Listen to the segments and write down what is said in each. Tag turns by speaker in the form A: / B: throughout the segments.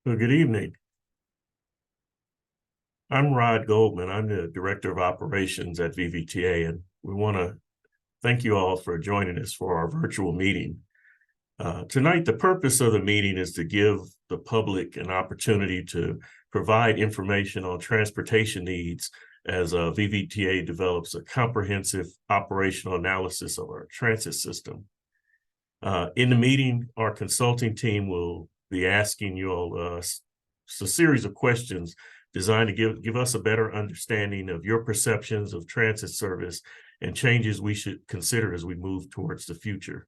A: Well, good evening. I'm Rod Goldman. I'm the Director of Operations at VVTA, and we want to thank you all for joining us for our virtual meeting. Tonight, the purpose of the meeting is to give the public an opportunity to provide information on transportation needs as VVTA develops a comprehensive operational analysis of our transit system. In the meeting, our consulting team will be asking you all a series of questions designed to give us a better understanding of your perceptions of transit service and changes we should consider as we move towards the future.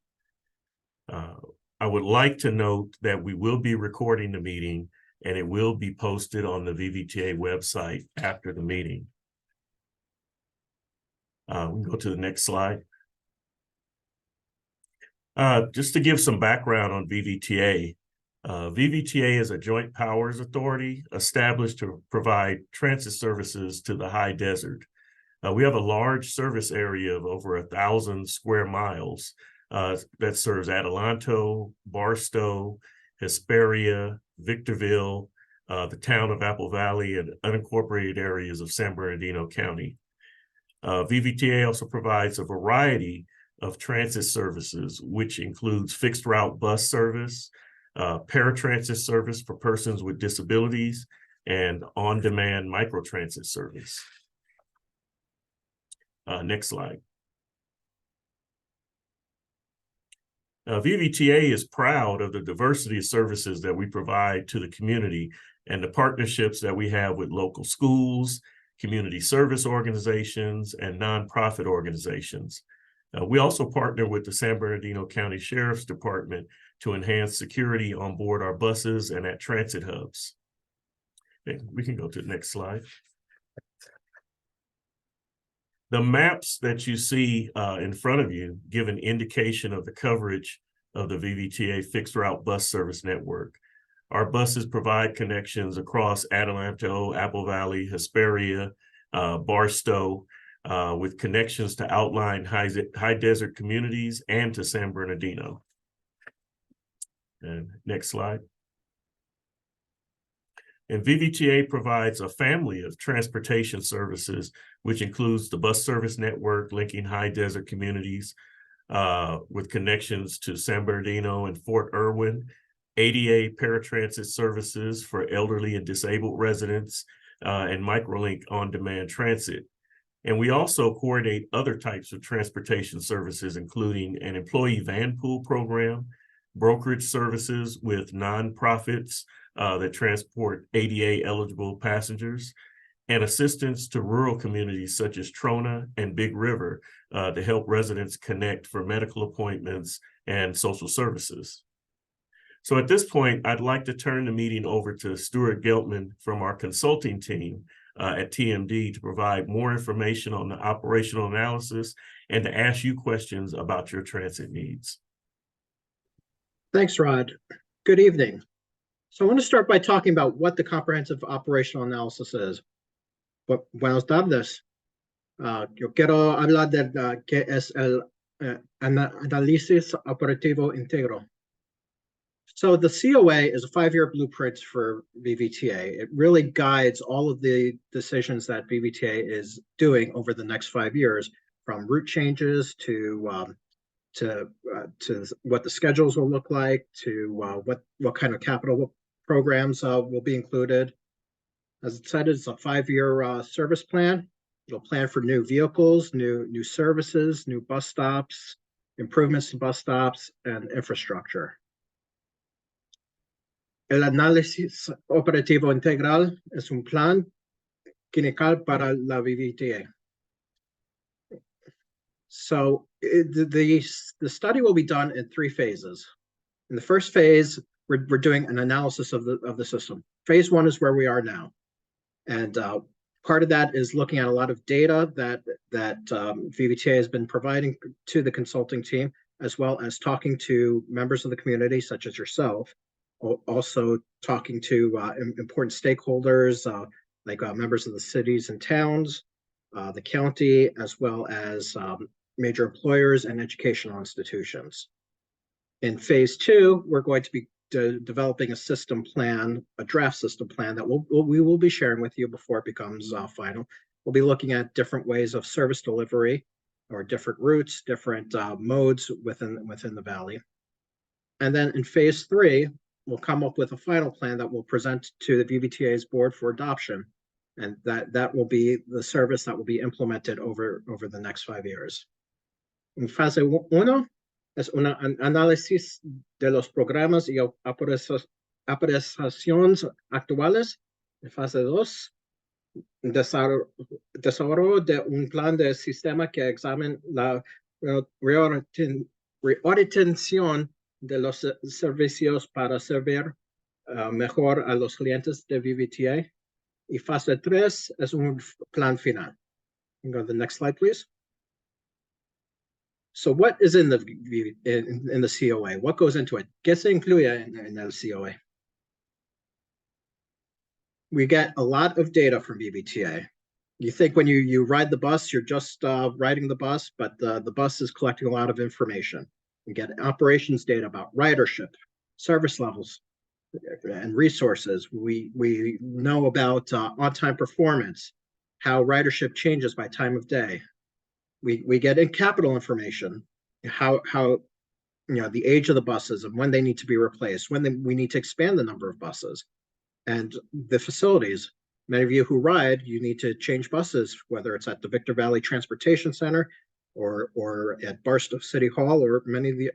A: I would like to note that we will be recording the meeting and it will be posted on the VVTA website after the meeting. We can go to the next slide. Just to give some background on VVTA, VVTA is a joint powers authority established to provide transit services to the high desert. We have a large service area of over 1,000 square miles that serves Adelanto, Barstow, Hesperia, Victorville, the town of Apple Valley, and unincorporated areas of San Bernardino County. VVTA also provides a variety of transit services, which includes fixed route bus service, paratransit service for persons with disabilities, and on-demand microtransit service. Next slide. VVTA is proud of the diversity of services that we provide to the community and the partnerships that we have with local schools, community service organizations, and nonprofit organizations. We also partner with the San Bernardino County Sheriff's Department to enhance security on board our buses and at transit hubs. Okay, we can go to the next slide. The maps that you see in front of you give an indication of the coverage of the VVTA fixed route bus service network. Our buses provide connections across Adelanto, Apple Valley, Hesperia, Barstow, with connections to outlying high desert communities and to San Bernardino. And next slide. And VVTA provides a family of transportation services, which includes the bus service network linking high desert communities with connections to San Bernardino and Fort Irwin, ADA paratransit services for elderly and disabled residents, and Microlink on-demand transit. And we also coordinate other types of transportation services, including an employee van pool program, brokerage services with nonprofits that transport ADA eligible passengers, and assistance to rural communities such as Trona and Big River to help residents connect for medical appointments and social services. So at this point, I'd like to turn the meeting over to Stuart Geltman from our consulting team at TMD to provide more information on the operational analysis and to ask you questions about your transit needs.
B: Thanks, Rod. Good evening. So I want to start by talking about what the comprehensive operational analysis is. Buenas tardes. Yo quiero hablar de qué es el análisis operativo íntegro. So the COA is a 5-year blueprint for VVTA. It really guides all of the decisions that VVTA is doing over the next 5 years, from route changes to what the schedules will look like, to what kind of capital programs will be included. As it said, it's a 5-year service plan. It'll plan for new vehicles, new services, new bus stops, improvements to bus stops, and infrastructure. El análisis operativo integral es un plan quinquenal para la VVTA. So the study will be done in 3 phases. In the first phase, we're doing an analysis of the system. Phase 1 is where we are now, and part of that is looking at a lot of data that VVTA has been providing to the consulting team, as well as talking to members of the community, such as yourself. Also talking to important stakeholders like members of the cities and towns, the county, as well as major employers and educational institutions. In phase 2, we're going to be developing a system plan, a draft system plan that we will be sharing with you before it becomes final. We'll be looking at different ways of service delivery or different routes, different modes within the valley. And then in phase 3, we'll come up with a final plan that we'll present to the VVTA's board for adoption. And that will be the service that will be implemented over the next 5 years. En fase 1 es un análisis de los programas y apreciaciones actuales. En fase 2, desarrollo de un plan de sistema que examine la reorientación de los servicios para servir mejor a los clientes de VVTA. Y fase 3 es un plan final. You can go to the next slide, please. So what is in the COA? What goes into it? ¿Qué se incluye en el COA? We get a lot of data from VVTA. You think when you ride the bus, you're just riding the bus, but the bus is collecting a lot of information. We get operations data about ridership, service levels, and resources. We know about on-time performance, how ridership changes by time of day. We get in capital information, how the age of the buses and when they need to be replaced, when we need to expand the number of buses, and the facilities. Many of you who ride, you need to change buses, whether it's at the Victor Valley Transportation Center or at Barstow City Hall or many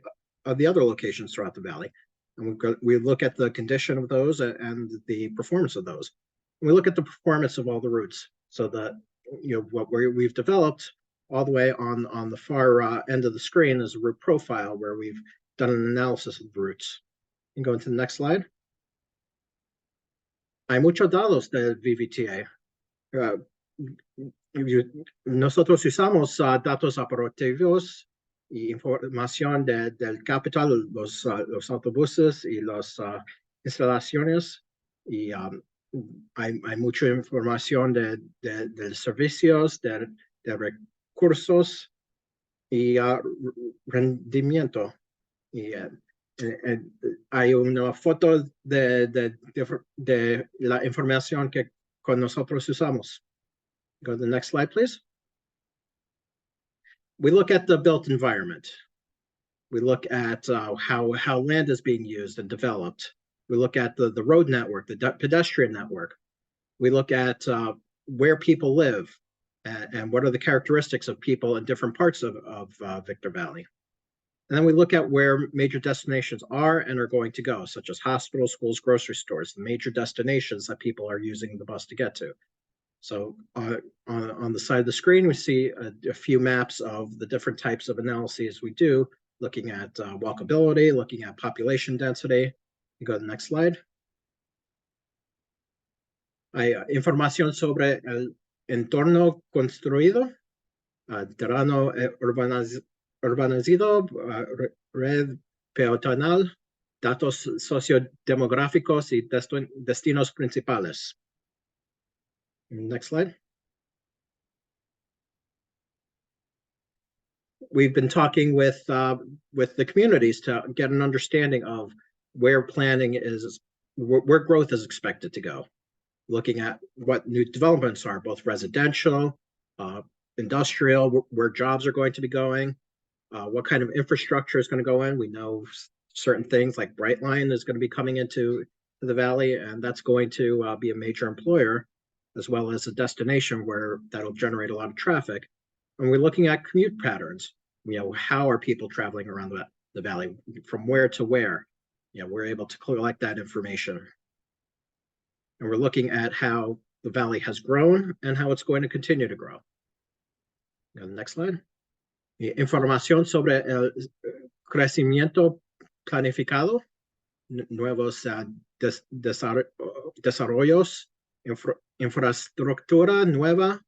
B: of the other locations throughout the valley. And we look at the condition of those and the performance of those. And we look at the performance of all the routes, so that what we've developed all the way on the far end of the screen is a route profile where we've done an analysis of the routes. You can go into the next slide. Hay muchos datos del VVTA. Nosotros usamos datos operativos y información del capital, los autobuses y las instalaciones. Y hay mucha información de servicios, de recursos y rendimiento. Y hay una foto de la información que con nosotros usamos. Go to the next slide, please. We look at the built environment. We look at how land is being used and developed. We look at the road network, the pedestrian network. We look at where people live and what are the characteristics of people in different parts of Victor Valley. And then we look at where major destinations are and are going to go, such as hospitals, schools, grocery stores, the major destinations that people are using the bus to get to. So on the side of the screen, we see a few maps of the different types of analyses we do, looking at walkability, looking at population density. You go to the next slide. Hay información sobre el entorno construido, terreno urbanizado, red peatonal, datos sociodemográficos y destinos principales. Next slide. We've been talking with the communities to get an understanding of where planning is, where growth is expected to go. Looking at what new developments are, both residential, industrial, where jobs are going to be going, what kind of infrastructure is going to go in. We know certain things like Brightline is going to be coming into the valley, and that's going to be a major employer, as well as a destination where that'll generate a lot of traffic. And we're looking at commute patterns. How are people traveling around the valley, from where to where? We're able to collect that information. And we're looking at how the valley has grown and how it's going to continue to grow. The next slide. Información sobre el crecimiento planificado, nuevos desarrollos, infraestructura nueva,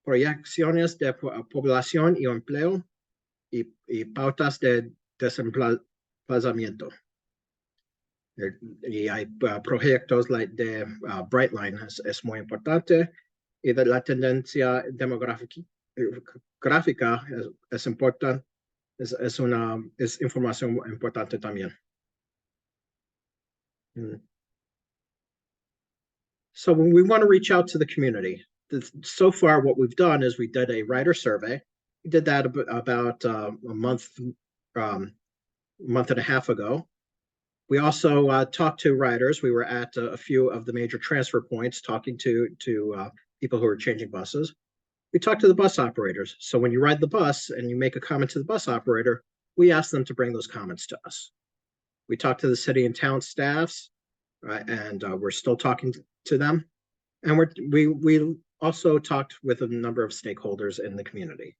B: proyecciones de población y empleo, y pautas de desplazamiento. Y hay proyectos de Brightline, es muy importante, y de la tendencia demográfica es importante, es información importante también. Mm. So when we want to reach out to the community, so far what we've done is we did a writer survey. We did that about a month and a half ago. We also talked to riders. We were at a few of the major transfer points talking to people who are changing buses. We talked to the bus operators. So when you ride the bus and you make a comment to the bus operator, we ask them to bring those comments to us. We talked to the city and town staffs, and we're still talking to them. And we also talked with a number of stakeholders in the community.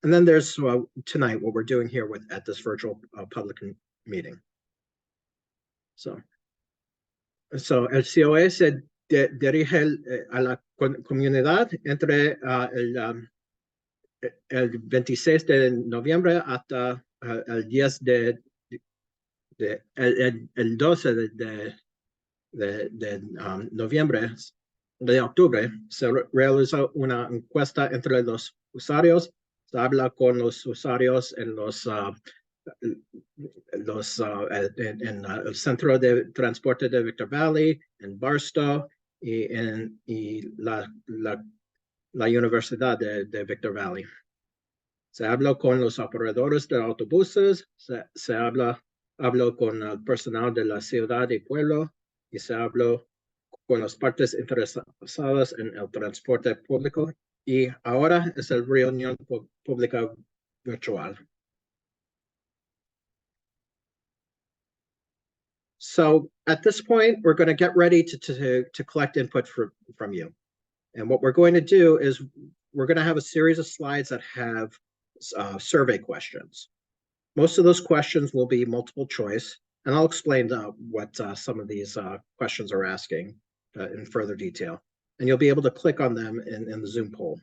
B: And then there's tonight what we're doing here at this virtual public meeting. So el COA se dirige a la comunidad entre el 26 de noviembre hasta el 10 el 12 de noviembre, de octubre, se realiza una encuesta entre los usuarios. Se habla con los usuarios en en el centro de transporte de Victor Valley, en Barstow y en la Universidad de Victor Valley. Se habla con los operadores de autobuses, se habló con el personal de la ciudad y pueblo, y se habló con las partes interesadas en el transporte público, y ahora es la reunión pública virtual. So at this point, we're going to get ready to collect input from you. And what we're going to do is we're going to have a series of slides that have survey questions. Most of those questions will be multiple choice, and I'll explain what some of these questions are asking in further detail. And you'll be able to click on them in the Zoom poll.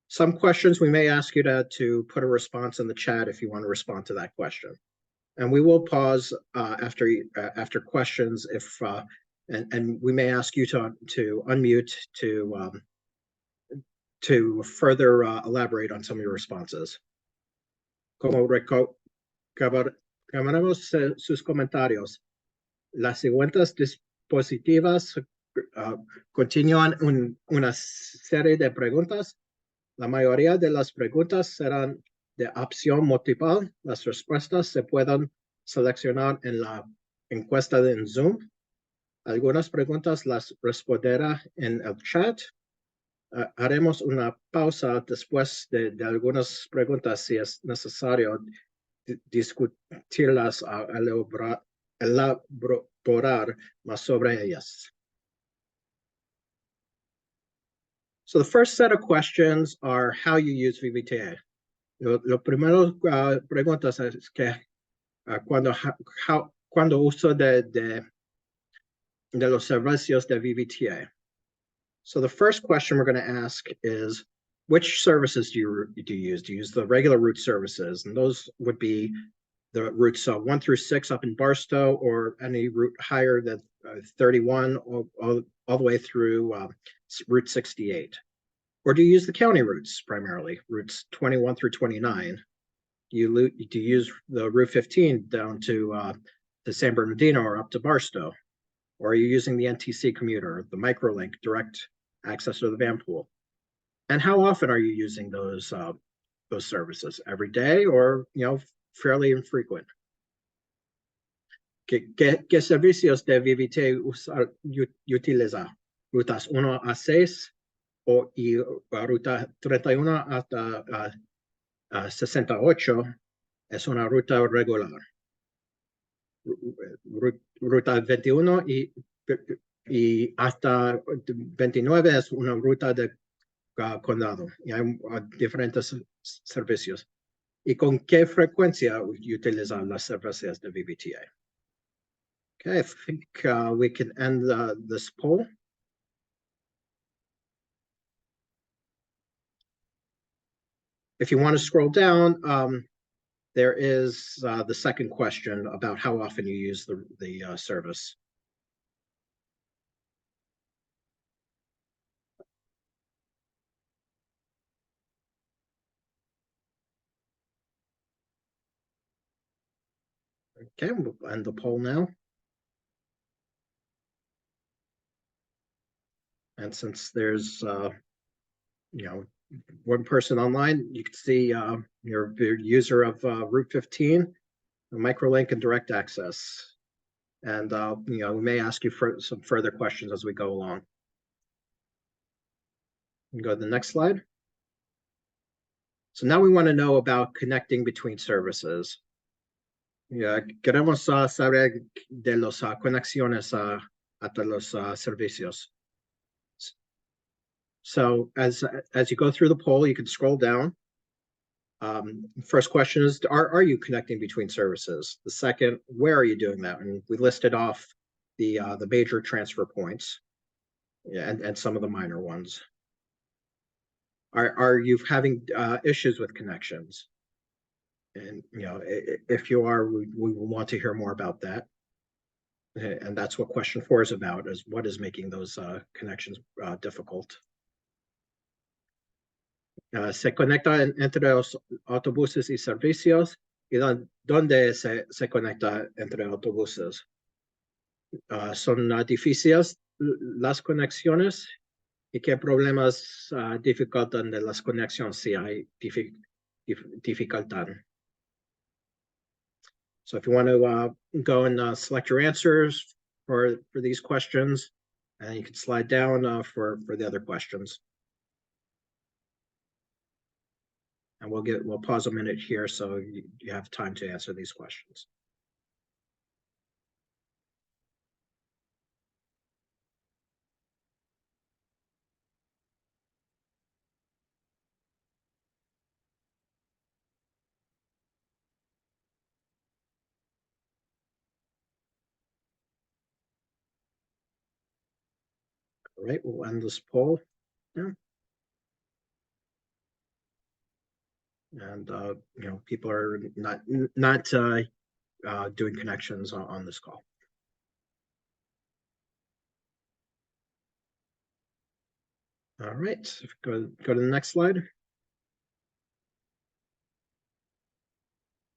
B: Some questions we may ask you to put a response in the chat if you want to respond to that question. And we will pause after questions if and we may ask you to unmute to further elaborate on some of your responses. Como recabaremos sus comentarios. Las siguientes dispositivas continúan una serie de preguntas. La mayoría de las preguntas serán de opción multiple. Las respuestas se pueden seleccionar en la encuesta en Zoom. Algunas preguntas las responderá en el chat. Haremos una pausa después de algunas preguntas si es necesario discutirlas elaborar más sobre ellas. So the first set of questions are how you use VVTA. Lo primero preguntas es que cuando uso de los servicios de VVTA. So the first question we're going to ask is, which services do you use? Do you use the regular route services? And those would be the routes 1 through 6 up in Barstow, or any route higher than 31 all the way through Route 68. Or do you use the county routes primarily, routes 21 through 29? Do you use the Route 15 down to San Bernardino or up to Barstow? Or are you using the NTC commuter, the microlink, direct access to the van pool? And how often are you using those services? Every day, or fairly infrequent? ¿Qué servicios de VVT utiliza? Rutas 1 a 6 y ruta 31 hasta 68 es una ruta regular. Ruta 21 y hasta 29 es una ruta de condado, y hay diferentes servicios. ¿Y con qué frecuencia utilizan las servicios de VVTA? Okay, I think we can end this poll. If you want to scroll down, there is the second question about how often you use the service. Okay, we'll end the poll now. And since there's, one person online, you can see your user of Route 15, the microlink and direct access. And, we may ask you for some further questions as we go along. You can go to the next slide. So now we want to know about connecting between services. Queremos saber de las conexiones a los servicios. So as you go through the poll, you can scroll down. First question is, are you connecting between services? The second, where are you doing that? And we listed off the major transfer points, and some of the minor ones. Are you having issues with connections? And if you are, we will want to hear more about that. And that's what question 4 is about: is what is making those connections difficult. Se conecta entre los autobuses y servicios, y dónde se conecta entre autobuses. Son difíciles las conexiones, y qué problemas dificultan de las conexiones si hay dificultad. So if you want to go and select your answers for these questions, and you can slide down for the other questions. And we'll pause a minute here so you have time to answer these questions. All right, we'll end this poll now. And people are not doing connections on this call. All right, go to the next slide.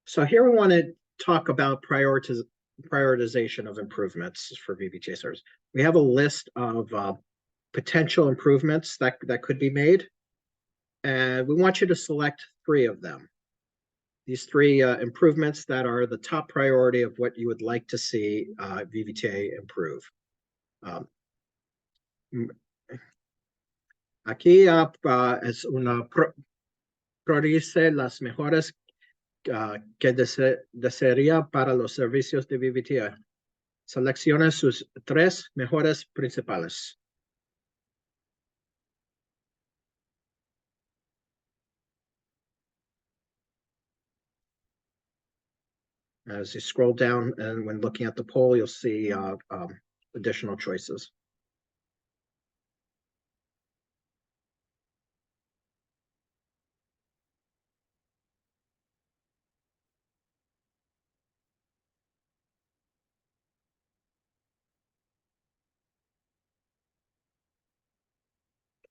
B: So here we want to talk about prioritization of improvements for VVTA service. We have a list of potential improvements that could be made, and we want you to select 3 of them. These 3 improvements that are the top priority of what you would like to see VVTA improve. Aquí es una priorice las mejoras que desearía para los servicios de VVTA. Seleccione sus 3 mejoras principales. As you scroll down, and when looking at the poll, you'll see additional choices.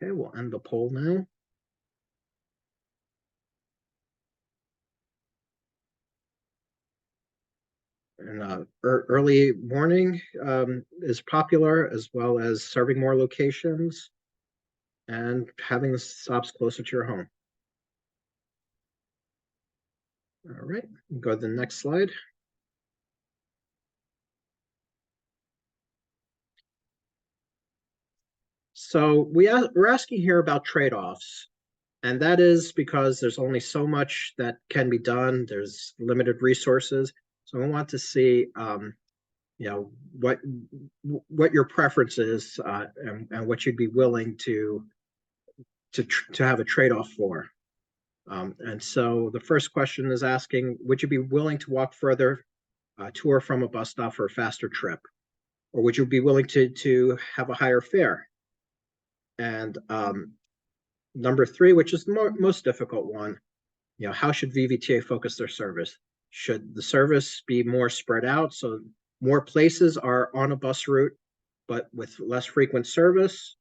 B: Okay, we'll end the poll now. And early morning is popular, as well as serving more locations and having the stops closer to your home. All right, go to the next slide. So we're asking here about trade-offs, and that is because there's only so much that can be done. There's limited resources. So we want to see what your preference is and what you'd be willing to have a trade-off for. And so the first question is asking, would you be willing to walk further to or from a bus stop for a faster trip? Or would you be willing to have a higher fare? And number 3, which is the most difficult one, how should VVTA focus their service? Should the service be more spread out, so more places are on a bus route, but with less frequent service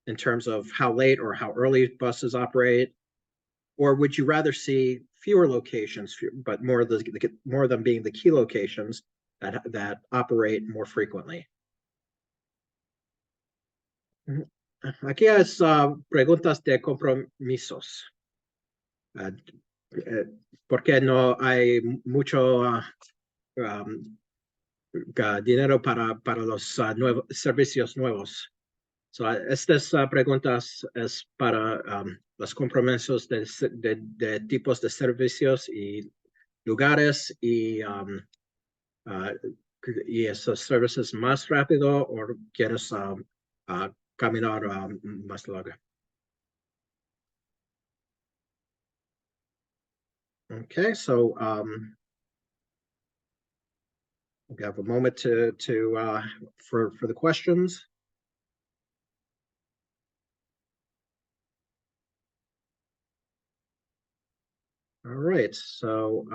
B: in terms of how late or how early buses operate? Or would you rather see fewer locations, but more of them being the key locations that operate more frequently? Aquí es preguntas de compromisos. Porque no hay mucho dinero para los nuevos servicios nuevos. So, estas preguntas es para los compromisos de tipos de servicios y lugares y esos servicios más rápido o quieres caminar más largo. Okay, so we have a moment for the questions. All right, so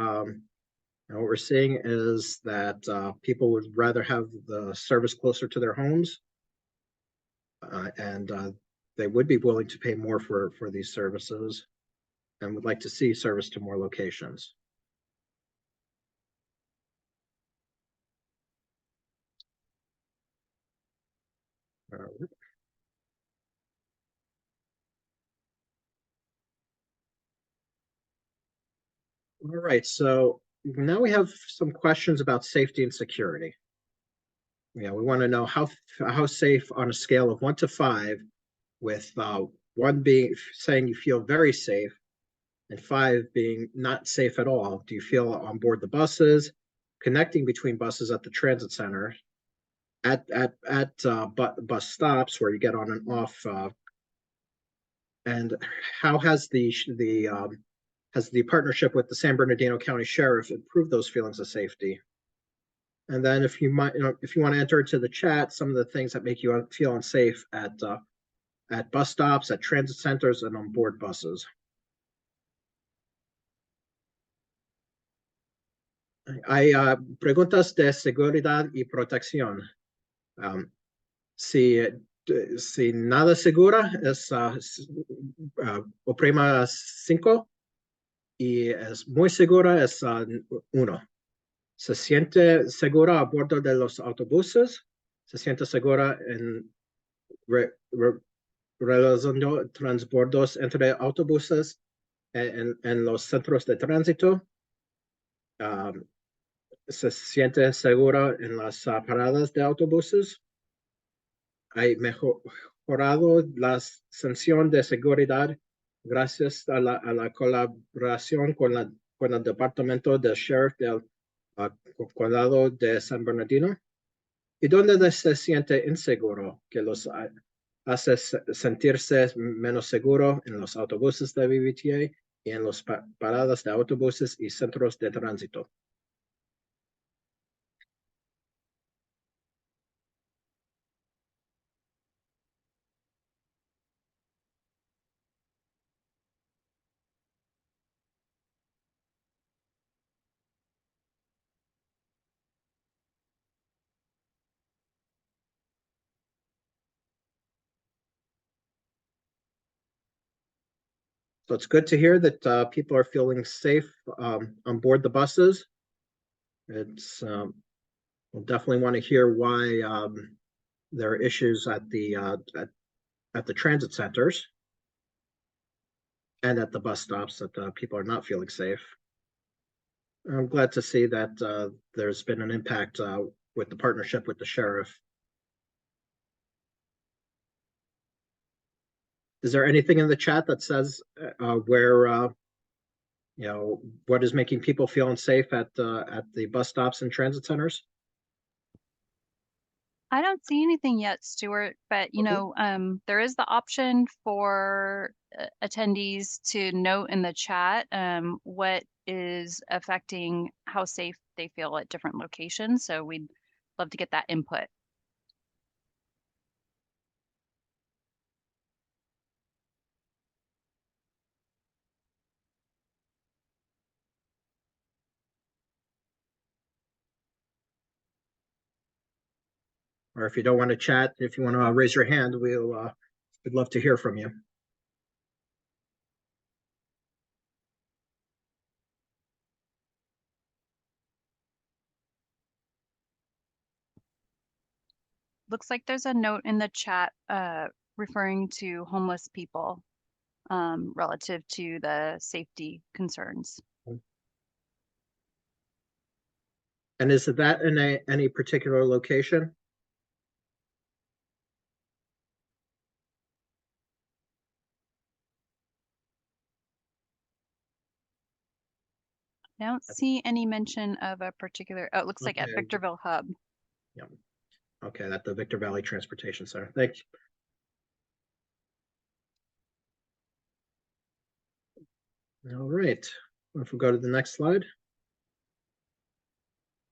B: what we're seeing is that people would rather have the service closer to their homes, and they would be willing to pay more for these services, and would like to see service to more locations. All right, so now we have some questions about safety and security. Yeah, we want to know how safe on a scale of 1 to 5, with 1 being saying you feel very safe and 5 being not safe at all. Do you feel on board the buses, connecting between buses at the transit center, at bus stops where you get on and off, and how has the partnership with the San Bernardino County Sheriff improved those feelings of safety? And then if you want to enter into the chat some of the things that make you feel unsafe at bus stops, at transit centers, and on board buses. Hay preguntas de seguridad y protección. Si nada segura es oprima 5 y es muy segura es 1. Se siente segura a bordo de los autobuses, se siente segura en realizando transbordos entre autobuses en los centros de tránsito. Se siente segura en las paradas de autobuses. Hay mejorado la sensación de seguridad gracias a la colaboración con el departamento del sheriff del condado de San Bernardino. ¿Y dónde se siente inseguro que los hace sentirse menos seguro? En los autobuses de VVTA y en las paradas de autobuses y centros de tránsito. So it's good to hear that people are feeling safe on board the buses. It's we'll definitely want to hear why there are issues at the transit centers and at the bus stops that people are not feeling safe. I'm glad to see that there's been an impact with the partnership with the sheriff. Is there anything in the chat that says where what is making people feel unsafe at the bus stops and transit centers?
C: I don't see anything yet, Stuart, but there is the option for attendees to note in the chat what is affecting how safe they feel at different locations. So we'd love to get that input.
B: Or if you don't want to chat, if you want to raise your hand, we'd love to hear from you.
C: Looks like there's a note in the chat referring to homeless people relative to the safety concerns.
B: And is that in any particular location?
C: I don't see any mention of a particular, oh, it looks like at
B: Okay.
C: Victorville Hub.
B: Yeah. Okay, at the Victor Valley Transportation Center. Thanks. All right, if we go to the next slide.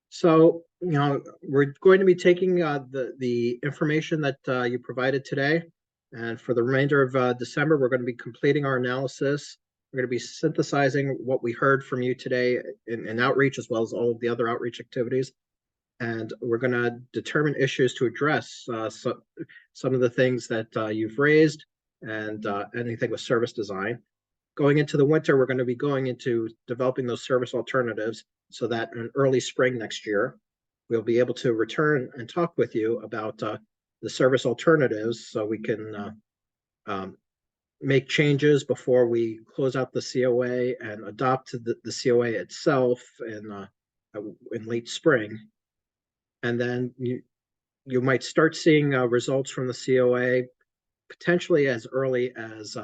B: So, we're going to be taking the information that you provided today, and for the remainder of December, we're going to be completing our analysis. We're going to be synthesizing what we heard from you today in outreach, as well as all of the other outreach activities. And we're going to determine issues to address some of the things that you've raised, and anything with service design. Going into the winter, we're going to be going into developing those service alternatives so that in early spring next year, we'll be able to return and talk with you about the service alternatives, so we can make changes before we close out the COA and adopt the COA itself in late spring. And then you might start seeing results from the COA potentially as early as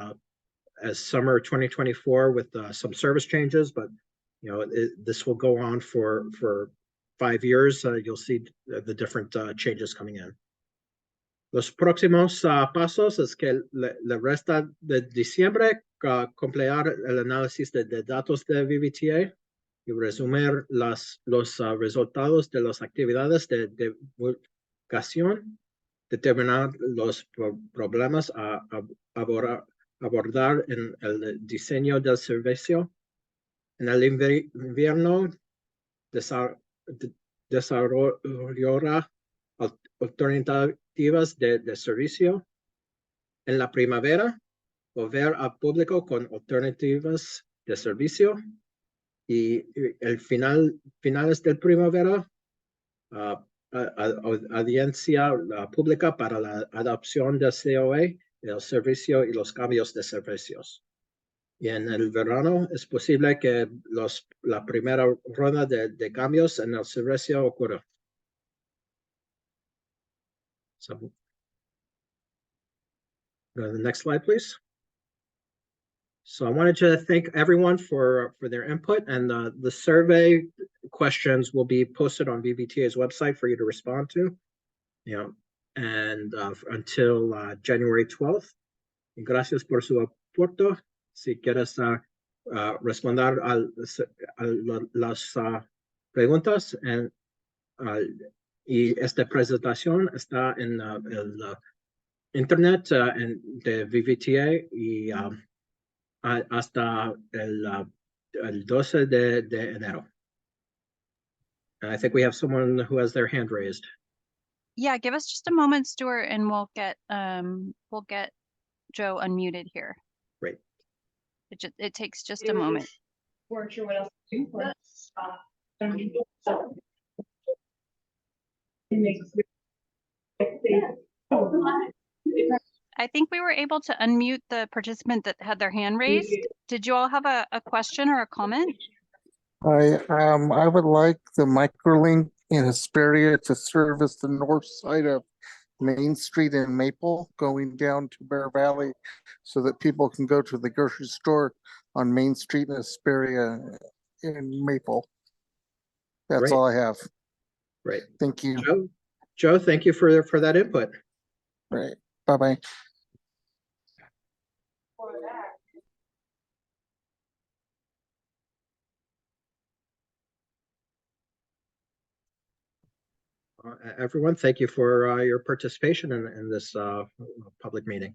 B: summer 2024 with some service changes, but this will go on for 5 years. You'll see the different changes coming in. Los próximos pasos es que le resta de diciembre completar el análisis de datos de VVTA y resumir los resultados de las actividades de divulgación, determinar los problemas a abordar en el diseño del servicio. En el invierno desarrollará alternativas de servicio. En la primavera, volver al público con alternativas de servicio. Y el finales del primavera, audiencia pública para la adopción del COA, el servicio y los cambios de servicios. Y en el verano es posible que la primera ronda de cambios en el servicio ocurra. So, go to the next slide, please. So I wanted to thank everyone for their input, and the survey questions will be posted on VVTA's website for you to respond to. And until January 12th. Y gracias por su aporte. Si quieres responder a las preguntas, y esta presentación está en el internet de VVTA y hasta el 12 de enero. And I think we have someone who has their hand raised.
C: Yeah, give us just a moment, Stuart, and we'll get Joe unmuted here.
B: Great.
C: It takes just a moment.
D: Weren't sure what else to do, but
C: I think we were able to unmute the participant that had their hand raised. Did you all have a question or a comment?
E: I would like the microlink in Hesperia to service the north side of Main Street in Maple, going down to Bear Valley, so that people can go to the grocery store on Main Street in Hesperia in Maple. That's
B: Great.
E: all I have.
B: Great.
E: Thank you.
B: Joe, thank you for that input.
E: Right. Bye-bye.
B: Everyone, thank you for your participation in this public meeting.